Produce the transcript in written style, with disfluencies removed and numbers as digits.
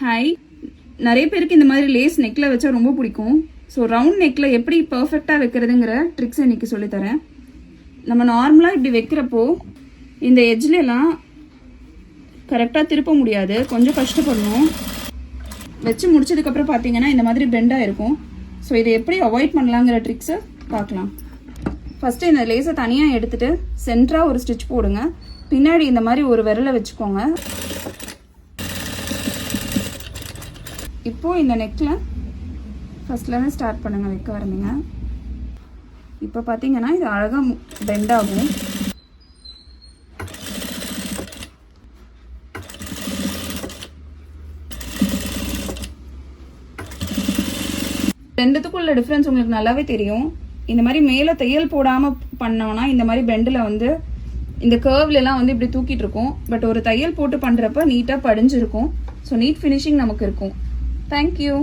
Hi, நிறைய பேருக்கு இந்த மாதிரி லேஸ் நெக்கில் வச்சா ரொம்ப பிடிக்கும். ஸோ ரவுண்ட் நெக்கில் எப்படி பர்ஃபெக்டாக வைக்கிறதுங்கிற ட்ரிக்ஸ் இன்றைக்கி சொல்லித்தரேன். நம்ம நார்மலாக இப்படி வைக்கிறப்போ இந்த எட்ஜ்லாம் கரெக்டாக திருப்ப முடியாது, கொஞ்சம் கஷ்டப்படணும். வச்சு முடிச்சதுக்கப்புறம் பார்த்தீங்கன்னா இந்த மாதிரி பெண்டாக இருக்கும். ஸோ இதை எப்படி அவாய்ட் பண்ணலாங்கிற ட்ரிக்ஸை பார்க்கலாம். ஃபஸ்ட்டு இந்த லேஸை தனியாக எடுத்துகிட்டு சென்டராக ஒரு ஸ்டிச் போடுங்க. பின்னாடி இந்த மாதிரி ஒரு விரலை வச்சுக்கோங்க. இப்போது இந்த நெக்கில் ஃபஸ்ட்லேருந்து ஸ்டார்ட் பண்ணுங்கள், வைக்க ஆரம்பிங்க. இப்போ பார்த்தீங்கன்னா இது அழகாக பெண்ட் ஆகும். ரெண்டுத்துக்குள்ள டிஃப்ரென்ஸ் உங்களுக்கு நல்லாவே தெரியும். இந்த மாதிரி மேலே தையல் போடாமல் பண்ணோன்னா இந்த மாதிரி பெண்டில் வந்து இந்த கர்வ்லாம் வந்து இப்படி தூக்கிட்டு இருக்கும். பட் ஒரு தையல் போட்டு பண்ணுறப்ப நீட்டாக படிஞ்சிருக்கும். ஸோ நீட் ஃபினிஷிங் நமக்கு இருக்கும். தேங்க்யூ.